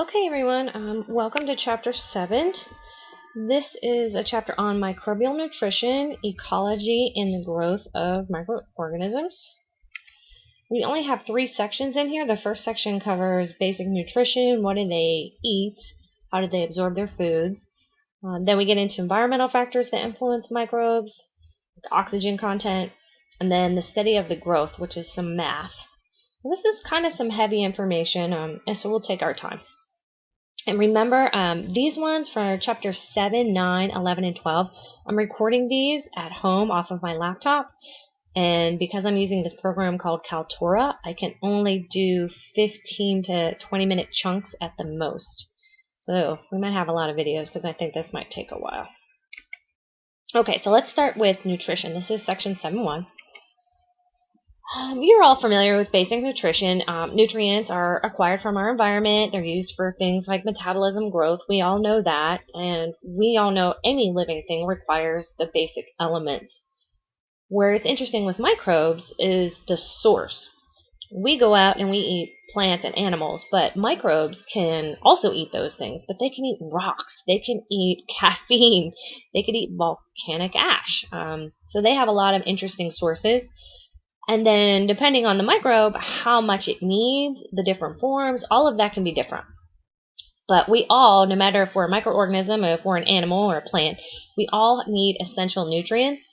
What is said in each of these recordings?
Okay, everyone, welcome to Chapter 7. This is a chapter on microbial nutrition, ecology, and the growth of microorganisms. We only have 3 sections in here. The first section covers basic nutrition, what do they eat, how do they absorb their foods. Then we get into environmental factors that influence microbes, oxygen content, and then the study of the growth, which is some math. So this is kind of some heavy information, and so we'll take our time. And remember, these ones for chapter 7, 9, 11, and 12, I'm recording these at home off of my laptop. And because I'm using this program called Kaltura, I can only do 15 to 20-minute chunks at the most. So we might have a lot of videos because I think this might take a while. Okay, so let's start with nutrition. This is section 7.1. You're all familiar with basic nutrition. Nutrients are acquired from our environment. They're used for things like metabolism, growth. We all know that. And we all know any living thing requires the basic elements. Where it's interesting with microbes is the source. We go out and we eat plants and animals, but microbes can also eat those things. But they can eat rocks. They can eat caffeine. They could eat volcanic ash. So they have a lot of interesting sources. And then depending on the microbe, how much it needs, the different forms, all of that can be different. But we all, no matter if we're a microorganism or if we're an animal or a plant, we all need essential nutrients.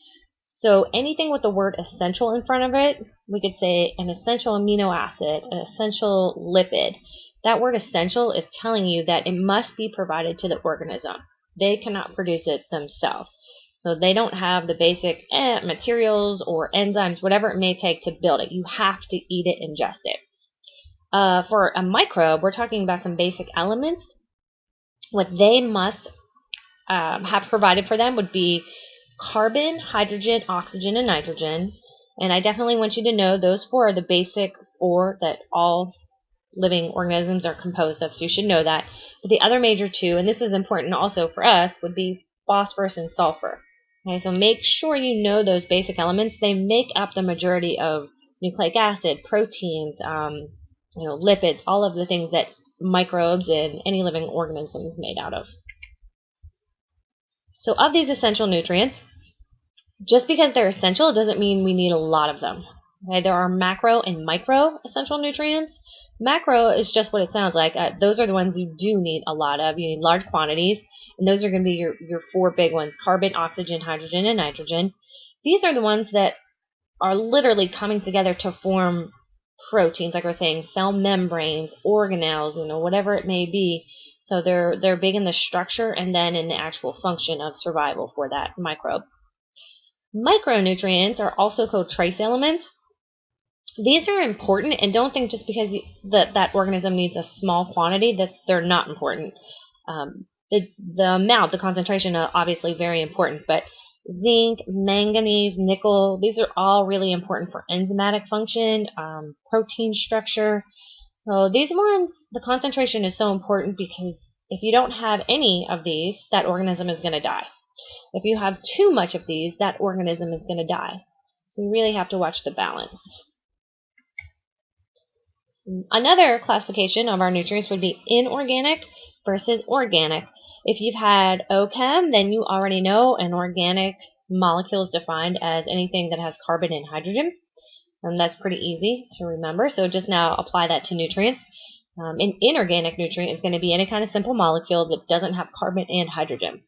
So anything with the word essential in front of it, we could say an essential amino acid, an essential lipid. That word essential is telling you that it must be provided to the organism. They cannot produce it themselves. So they don't have the basic materials or enzymes, whatever it may take to build it. You have to eat it, ingest it. For a microbe, we're talking about some basic elements. What they must have provided for them would be carbon, hydrogen, oxygen, and nitrogen. And I definitely want you to know those 4 are the basic 4 that all living organisms are composed of, so you should know that. But the other major 2, and this is important also for us, would be phosphorus and sulfur. Okay, so make sure you know those basic elements. They make up the majority of nucleic acid, proteins, lipids, all of the things that microbes and any living organism is made out of. So of these essential nutrients, just because they're essential doesn't mean we need a lot of them. Okay, there are macro and micro essential nutrients. Macro is just what it sounds like. Those are the ones you do need a lot of. You need large quantities. And those are going to be your 4 big ones: carbon, oxygen, hydrogen, and nitrogen. These are the ones that are literally coming together to form proteins, like I was saying, cell membranes, organelles, whatever it may be. So they're big in the structure and then in the actual function of survival for that microbe. Micronutrients are also called trace elements. These are important, and don't think just because that organism needs a small quantity that they're not important. The amount, the concentration are obviously very important, but zinc, manganese, nickel, these are all really important for enzymatic function, protein structure. So these ones, the concentration is so important because if you don't have any of these, that organism is going to die. If you have too much of these, that organism is going to die. So you really have to watch the balance. Another classification of our nutrients would be inorganic versus organic. If you've had OChem, then you already know an organic molecule is defined as anything that has carbon and hydrogen. And that's pretty easy to remember. So just now apply that to nutrients. An inorganic nutrient is going to be any kind of simple molecule that doesn't have carbon and hydrogen.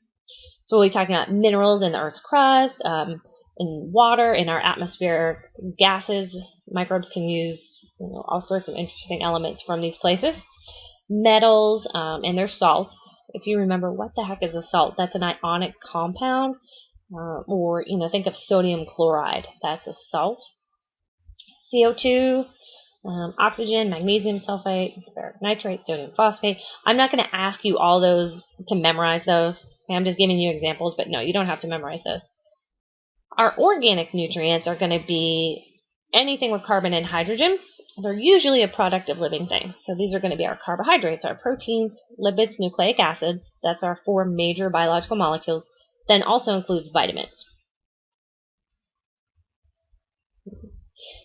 So we'll be talking about minerals in the Earth's crust, in water, in our atmosphere, gases. Microbes can use all sorts of interesting elements from these places. Metals, and their salts. If you remember, what the heck is a salt? That's an ionic compound. Or think of sodium chloride. That's a salt. CO2, oxygen, magnesium sulfate, ferric nitrate, sodium phosphate. I'm not going to ask you all those to memorize those. Okay, I'm just giving you examples, but no, you don't have to memorize those. Our organic nutrients are going to be anything with carbon and hydrogen. They're usually a product of living things. So these are going to be our carbohydrates, our proteins, lipids, nucleic acids. That's our 4 major biological molecules. Then also includes vitamins.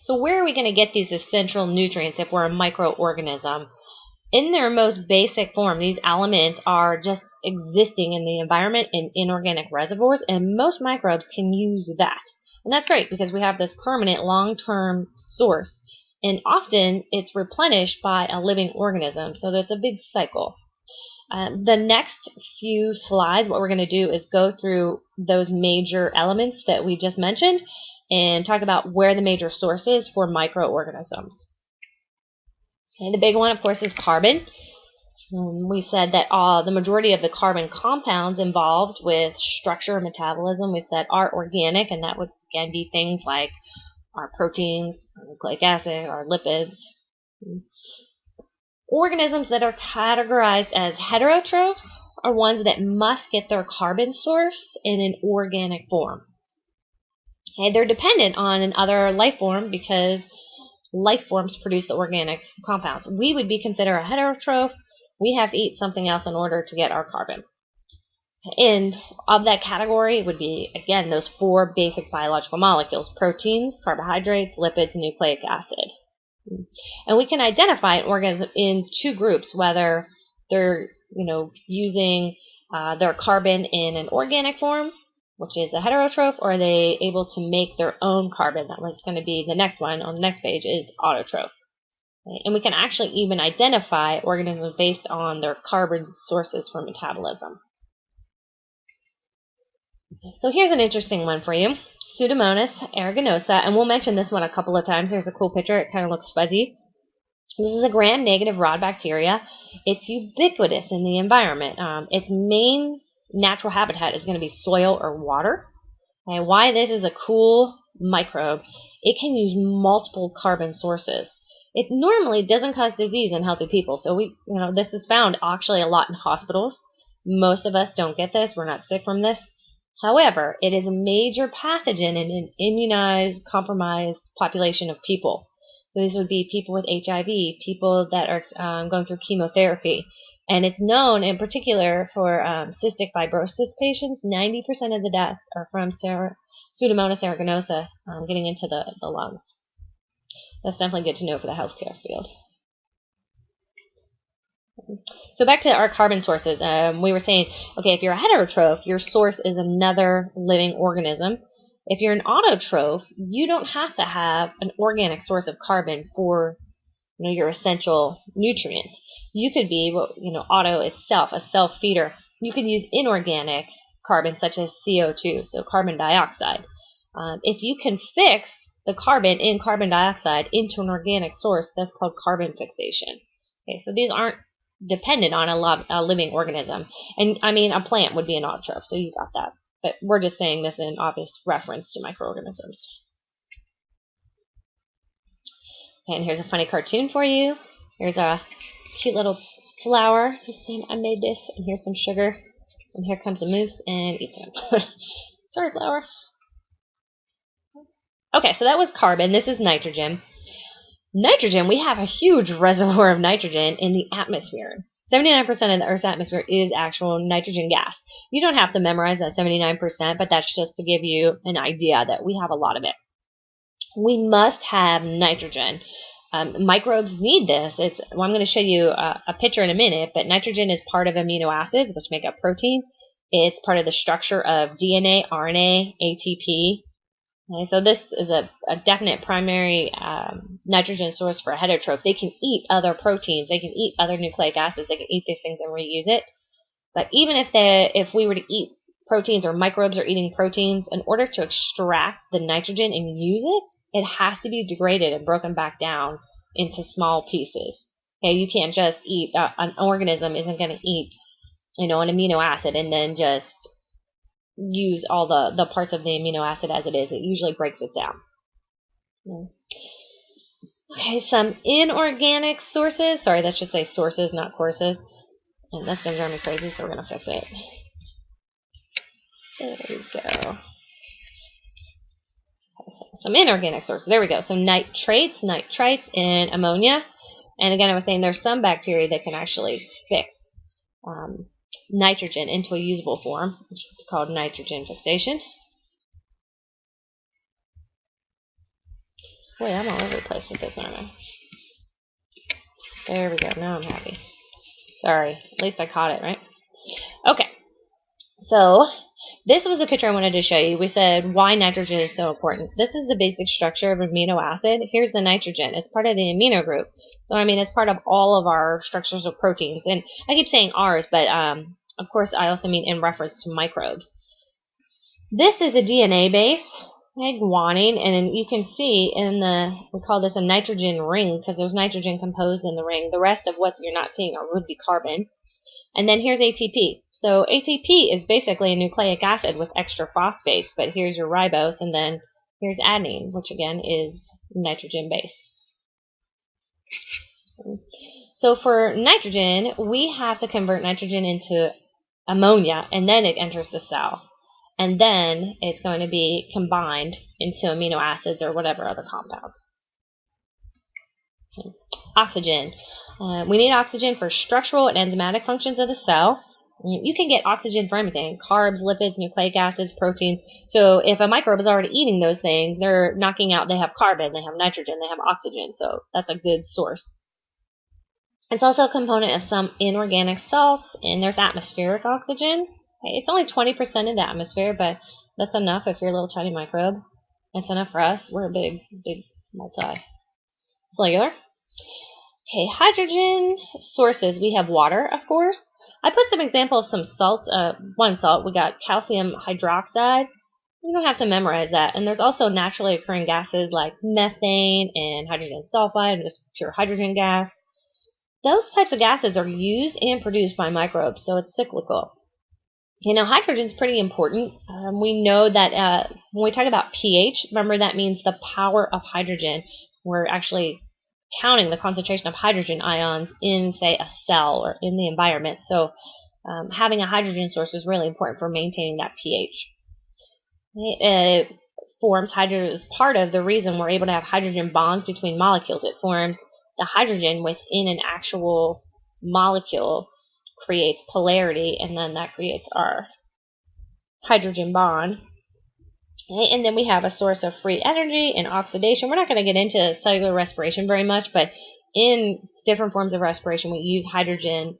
So where are we going to get these essential nutrients if we're a microorganism? In their most basic form, these elements are just existing in the environment in inorganic reservoirs, and most microbes can use that. And that's great because we have this permanent long-term source, and often it's replenished by a living organism, so that's a big cycle. The next few slides, what we're going to do is go through those major elements that we just mentioned and talk about where the major source is for microorganisms. Okay, the big one, of course, is carbon. We said that the majority of the carbon compounds involved with structure and metabolism, we said, are organic, and that would, again, be things like our proteins, our nucleic acid, our lipids. Organisms that are categorized as heterotrophs are ones that must get their carbon source in an organic form. Okay, they're dependent on another life form because life forms produce the organic compounds. We would be considered a heterotroph. We have to eat something else in order to get our carbon. And of that category would be, again, those four basic biological molecules: proteins, carbohydrates, lipids, and nucleic acid. And we can identify an organism in two groups, whether they're using their carbon in an organic form, which is a heterotroph, or are they able to make their own carbon? That was going to be the next one on the next page, is autotroph. Okay? And we can actually even identify organisms based on their carbon sources for metabolism. So here's an interesting one for you. Pseudomonas aeruginosa, and we'll mention this one a couple of times. There's a cool picture. It kind of looks fuzzy. This is a gram-negative rod bacteria. It's ubiquitous in the environment. Its main natural habitat is going to be soil or water. And why this is a cool microbe, it can use multiple carbon sources. It normally doesn't cause disease in healthy people. So this is found actually a lot in hospitals. Most of us don't get this. We're not sick from this. However, it is a major pathogen in an immunized, compromised population of people. So these would be people with HIV, people that are going through chemotherapy. And it's known in particular for cystic fibrosis patients. 90% of the deaths are from Pseudomonas aeruginosa getting into the lungs. That's definitely good to know for the healthcare field. So back to our carbon sources. We were saying, okay, if you're a heterotroph, your source is another living organism. If you're an autotroph, you don't have to have an organic source of carbon for your essential nutrients. You could be, auto is a self-feeder. You can use inorganic carbon such as CO2, so carbon dioxide. If you can fix the carbon in carbon dioxide into an organic source, that's called carbon fixation. Okay, so these aren't dependent on a living organism. And I mean, a plant would be an autotroph, so you got that. But we're just saying this in obvious reference to microorganisms. And here's a funny cartoon for you. Here's a cute little flower. He's saying, I made this, and here's some sugar. And here comes a moose and eats him. Sorry, flower. Okay, so that was carbon. This is nitrogen. Nitrogen, we have a huge reservoir of nitrogen in the atmosphere. 79% of the Earth's atmosphere is actual nitrogen gas. You don't have to memorize that 79%, but that's just to give you an idea that we have a lot of it. We must have nitrogen. Microbes need this. I'm going to show you a picture in a minute, but nitrogen is part of amino acids, which make up protein. It's part of the structure of DNA, RNA, ATP. Okay, so this is a definite primary nitrogen source for a heterotroph. They can eat other proteins. They can eat other nucleic acids. They can eat these things and reuse it. But even if we were to eat proteins, or microbes are eating proteins, in order to extract the nitrogen and use it, it has to be degraded and broken back down into small pieces. Okay, you can't just eat, an organism isn't going to eat, an amino acid and then just use all the parts of the amino acid as it is. It usually breaks it down. Okay, some inorganic sources. Sorry, let's just say sources, not courses. And that's going to drive me crazy, so we're going to fix it. There we go. Okay, so some inorganic sources. There we go. So nitrates, nitrites, and ammonia. And again, I was saying there's some bacteria that can actually fix nitrogen into a usable form, which is called nitrogen fixation. Boy, I'm all over the place with this, aren't I? There we go. Now I'm happy. Sorry. At least I caught it, right? Okay. So this was a picture I wanted to show you. We said why nitrogen is so important. This is the basic structure of an amino acid. Here's the nitrogen. It's part of the amino group. So, I mean, it's part of all of our structures of proteins. And I keep saying ours, but of course, I also mean in reference to microbes. This is a DNA base, like guanine, and you can see in we call this a nitrogen ring because there's nitrogen composed in the ring. The rest of what you're not seeing would be carbon. And then here's ATP. So ATP is basically a nucleic acid with extra phosphates, but here's your ribose, and then here's adenine, which again is nitrogen base. So for nitrogen, we have to convert nitrogen into ammonia, and then it enters the cell. And then it's going to be combined into amino acids or whatever other compounds. Oxygen. We need oxygen for structural and enzymatic functions of the cell. You can get oxygen for anything: carbs, lipids, nucleic acids, proteins. So if a microbe is already eating those things, they're knocking out, they have carbon, they have nitrogen, they have oxygen. So that's a good source. It's also a component of some inorganic salts, and there's atmospheric oxygen. It's only 20% of the atmosphere, but that's enough if you're a little tiny microbe. It's enough for us. We're a big multi-cellular. Okay, hydrogen sources. We have water, of course. I put some example of some salts. One salt, we got calcium hydroxide. You don't have to memorize that. And there's also naturally occurring gases like methane and hydrogen sulfide, just pure hydrogen gas. Those types of gases are used and produced by microbes, so it's cyclical. You know, hydrogen is pretty important. We know that when we talk about pH, remember that means the power of hydrogen. We're actually counting the concentration of hydrogen ions in, say, a cell or in the environment. So having a hydrogen source is really important for maintaining that pH. It forms hydrogen is part of the reason we're able to have hydrogen bonds between molecules. It forms the hydrogen within an actual molecule, creates polarity, and then that creates our hydrogen bond. Okay, and then we have a source of free energy and oxidation. We're not going to get into cellular respiration very much, but in different forms of respiration, we use hydrogen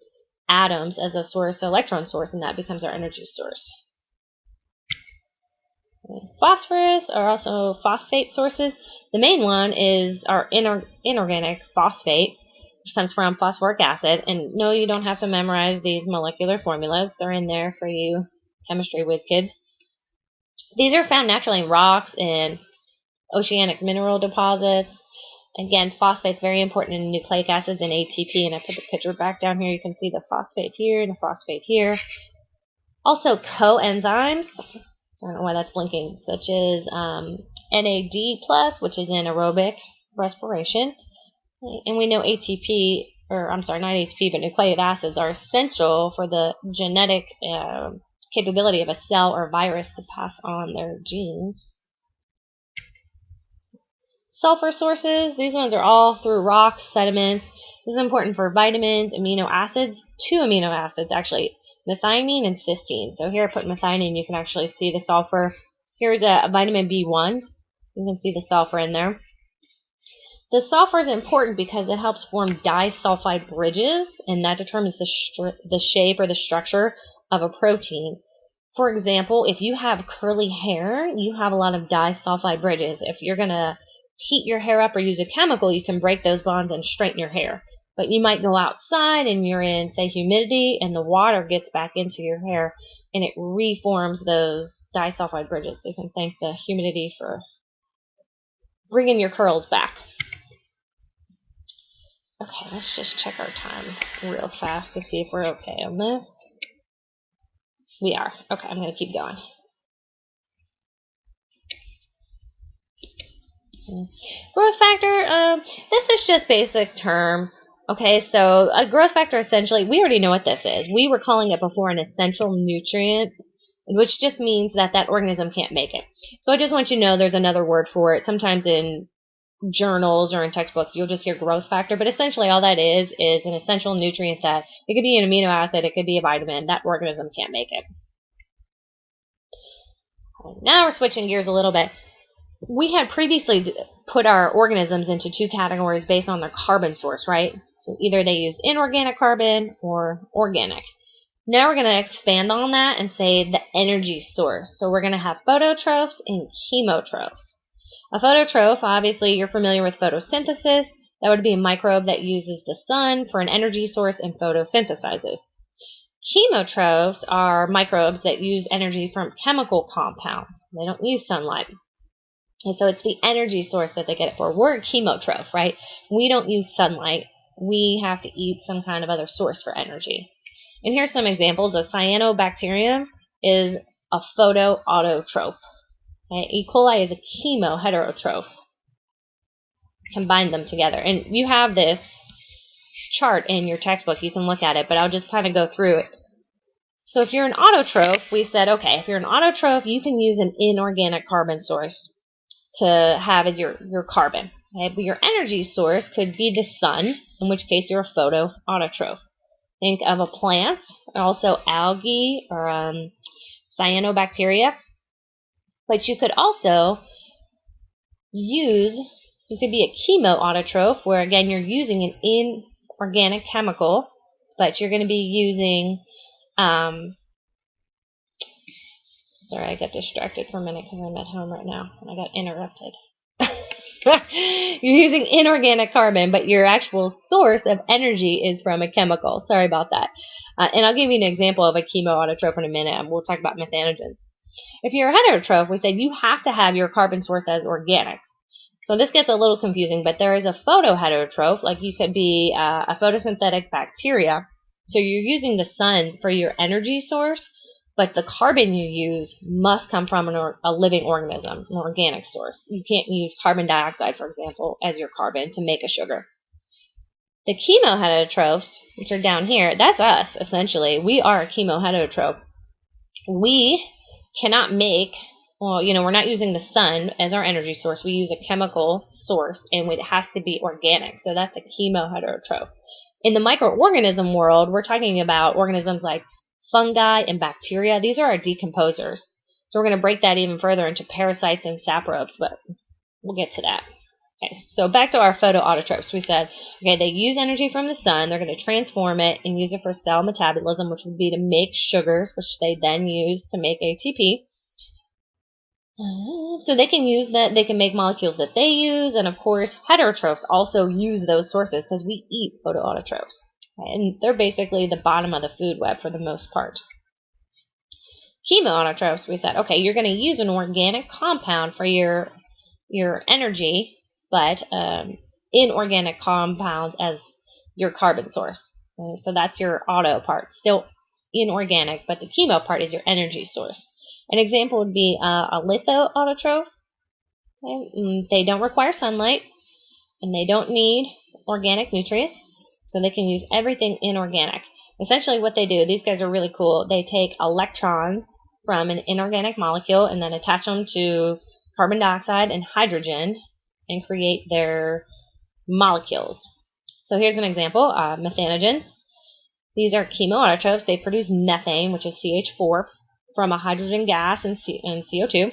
atoms as a source, electron source, and that becomes our energy source. Phosphorus are also phosphate sources. The main one is our inorganic phosphate, which comes from phosphoric acid. And no, you don't have to memorize these molecular formulas. They're in there for you chemistry whiz kids. These are found naturally in rocks and oceanic mineral deposits. Again, phosphate's very important in nucleic acids and ATP, and I put the picture back down here. You can see the phosphate here and the phosphate here. Also coenzymes, so I don't know why that's blinking, such as NAD+, which is in aerobic respiration. And we know ATP, or I'm sorry, not ATP, but nucleic acids are essential for the genetic capability of a cell or virus to pass on their genes. Sulfur sources, these ones are all through rocks, sediments. This is important for vitamins, amino acids, 2 amino acids actually, methionine and cysteine. So here I put methionine, you can actually see the sulfur. Here's a vitamin B1, you can see the sulfur in there. The sulfur is important because it helps form disulfide bridges, and that determines the shape or the structure of a protein. For example, if you have curly hair, you have a lot of disulfide bridges. If you're going to heat your hair up or use a chemical, you can break those bonds and straighten your hair. But you might go outside and you're in, say, humidity, and the water gets back into your hair and it reforms those disulfide bridges. So you can thank the humidity for bringing your curls back. Okay, let's just check our time real fast to see if we're okay on this. We are. Okay, I'm going to keep going. Growth factor, this is just basic term. Okay, so a growth factor essentially, we already know what this is. We were calling it before an essential nutrient, which just means that that organism can't make it. So I just want you to know there's another word for it. Sometimes in journals or in textbooks you'll just hear growth factor, but essentially all that is an essential nutrient that it could be an amino acid, it could be a vitamin, that organism can't make it. Now we're switching gears a little bit. We had previously put our organisms into 2 categories based on their carbon source, right? So either they use inorganic carbon or organic. Now we're going to expand on that and say the energy source. So we're going to have phototrophs and chemotrophs. A phototroph, obviously you're familiar with photosynthesis. That would be a microbe that uses the sun for an energy source and photosynthesizes. Chemotrophs are microbes that use energy from chemical compounds. They don't use sunlight. And so it's the energy source that they get it for. We're a chemotroph, right? We don't use sunlight. We have to eat some kind of other source for energy. And here's some examples. A cyanobacterium is a photoautotroph. Okay? E. coli is a chemoheterotroph. Combine them together. And you have this chart in your textbook. You can look at it, but I'll just kind of go through it. So if you're an autotroph, we said, okay, if you're an autotroph, you can use an inorganic carbon source to have as your carbon. Okay? But your energy source could be the sun, in which case you're a photoautotroph. Think of a plant, also algae or cyanobacteria. But you could also you could be a chemoautotroph, where again you're using an inorganic chemical, but you're going to be using, sorry, I got distracted for a minute because I'm at home right now and I got interrupted. You're using inorganic carbon, but your actual source of energy is from a chemical. Sorry about that. And I'll give you an example of a chemoautotroph in a minute, and we'll talk about methanogens. If you're a heterotroph, we said you have to have your carbon source as organic. So this gets a little confusing, but there is a photoheterotroph, like you could be a photosynthetic bacteria. So you're using the sun for your energy source, but the carbon you use must come from a living organism, an organic source. You can't use carbon dioxide, for example, as your carbon to make a sugar. The chemoheterotrophs, which are down here, that's us, essentially. We are a chemoheterotroph. We cannot make, we're not using the sun as our energy source. We use a chemical source, and it has to be organic. So that's a chemoheterotroph. In the microorganism world, we're talking about organisms like fungi and bacteria. These are our decomposers. So we're going to break that even further into parasites and saprobes, but we'll get to that. Okay, so back to our photoautotrophs. We said, okay, they use energy from the sun. They're going to transform it and use it for cell metabolism, which would be to make sugars, which they then use to make ATP. So they can use that. They can make molecules that they use, and of course, heterotrophs also use those sources because we eat photoautotrophs. And they're basically the bottom of the food web for the most part. Chemoautotrophs, we said, okay, you're going to use an organic compound for your energy, but inorganic compounds as your carbon source. Okay, so that's your auto part, still inorganic, but the chemo part is your energy source. An example would be a lithoautotroph. Okay? They don't require sunlight, and they don't need organic nutrients. So they can use everything inorganic. Essentially what they do, these guys are really cool. They take electrons from an inorganic molecule and then attach them to carbon dioxide and hydrogen and create their molecules. So here's an example, methanogens. These are chemoautotrophs. They produce methane, which is CH4, from a hydrogen gas and CO2.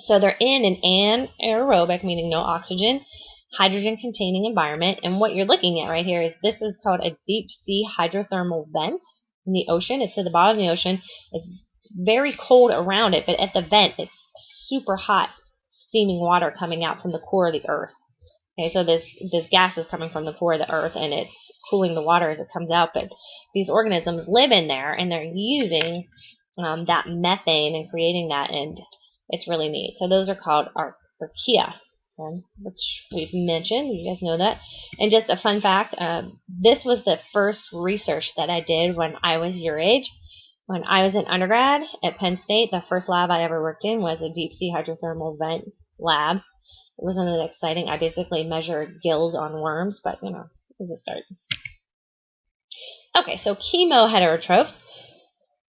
So they're in an anaerobic, meaning no oxygen, hydrogen-containing environment, and what you're looking at right here is this is called a deep-sea hydrothermal vent in the ocean. It's at the bottom of the ocean. It's very cold around it, but at the vent, it's super hot, steaming water coming out from the core of the Earth. Okay, so this gas is coming from the core of the Earth, and it's cooling the water as it comes out, but these organisms live in there, and they're using that methane and creating that, and it's really neat. So those are called archaea. Which we've mentioned. You guys know that. And just a fun fact, this was the first research that I did when I was your age. When I was in undergrad at Penn State, the first lab I ever worked in was a deep-sea hydrothermal vent lab. It wasn't that exciting. I basically measured gills on worms, but, it was a start. Okay, so chemoheterotrophs.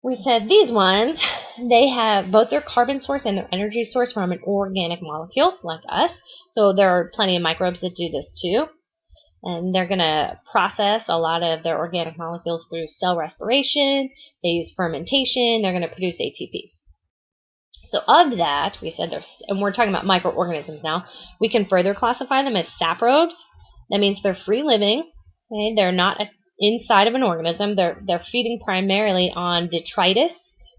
We said these ones, they have both their carbon source and their energy source from an organic molecule, like us. So there are plenty of microbes that do this too. And they're going to process a lot of their organic molecules through cell respiration. They use fermentation. They're going to produce ATP. So of that, we said and we're talking about microorganisms now, we can further classify them as saprobes. That means they're free living. Okay, they're not inside of an organism. They're feeding primarily on detritus,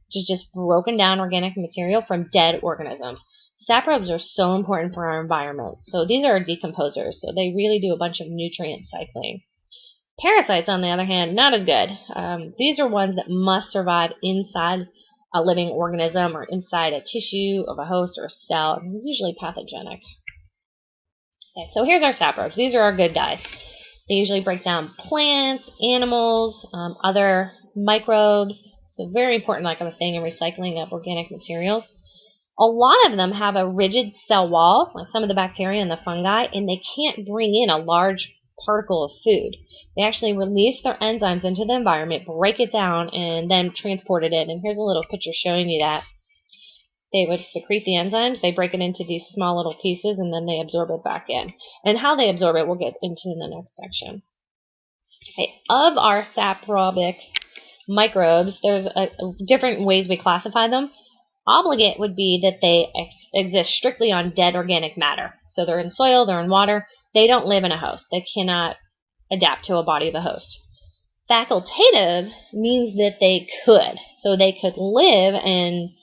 which is just broken down organic material from dead organisms. Saprobes are so important for our environment. So these are decomposers. So they really do a bunch of nutrient cycling. Parasites, on the other hand, not as good. These are ones that must survive inside a living organism or inside a tissue of a host or a cell, and usually pathogenic. Okay, so here's our saprobes. These are our good guys. They usually break down plants, animals, other microbes. So very important, like I was saying, in recycling of organic materials. A lot of them have a rigid cell wall, like some of the bacteria and the fungi, and they can't bring in a large particle of food. They actually release their enzymes into the environment, break it down, and then transport it in. And here's a little picture showing you that. They would secrete the enzymes, they break it into these small little pieces, and then they absorb it back in. And how they absorb it, we'll get into in the next section. Okay, of our saprobic microbes, there's different ways we classify them. Obligate would be that they exist strictly on dead organic matter. So they're in soil, they're in water. They don't live in a host. They cannot adapt to a body of a host. Facultative means that they could. So they could live in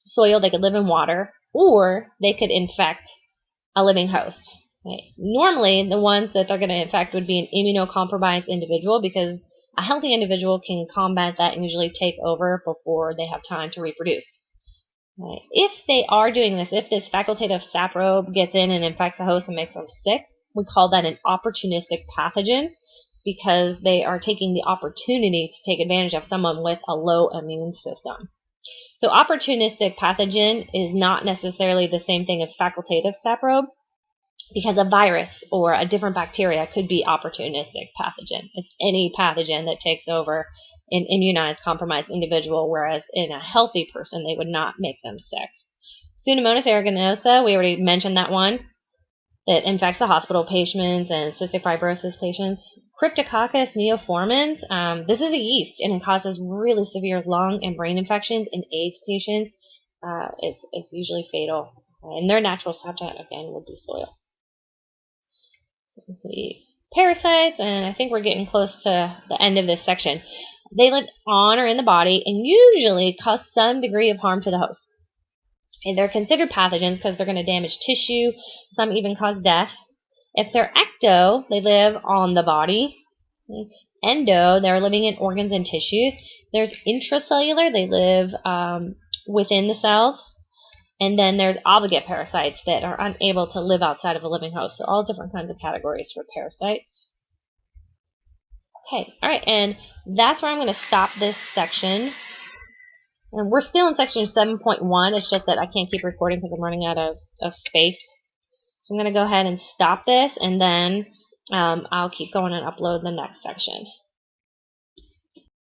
soil, they could live in water, or they could infect a living host. Okay. Normally, the ones that they're going to infect would be an immunocompromised individual, because a healthy individual can combat that and usually take over before they have time to reproduce. Right. If they are doing this, if this facultative saprobe gets in and infects a host and makes them sick, we call that an opportunistic pathogen, because they are taking the opportunity to take advantage of someone with a low immune system. So opportunistic pathogen is not necessarily the same thing as facultative saprobe, because a virus or a different bacteria could be opportunistic pathogen. It's any pathogen that takes over an immunized, compromised individual, whereas in a healthy person, they would not make them sick. Pseudomonas aeruginosa, we already mentioned that one, that infects the hospital patients and cystic fibrosis patients. Cryptococcus neoformans, this is a yeast, and it causes really severe lung and brain infections in AIDS patients. It's usually fatal, and their natural habitat, again, would be soil. So let's see, parasites, and I think we're getting close to the end of this section. They live on or in the body and usually cause some degree of harm to the host. And they're considered pathogens because they're going to damage tissue. Some even cause death. If they're ecto, they live on the body. Endo, they're living in organs and tissues. There's intracellular, they live within the cells. And then there's obligate parasites that are unable to live outside of a living host. So all different kinds of categories for parasites. Okay, all right, and that's where I'm going to stop this section. And we're still in section 7.1. It's just that I can't keep recording because I'm running out of space. So I'm going to go ahead and stop this, and then I'll keep going and upload the next section.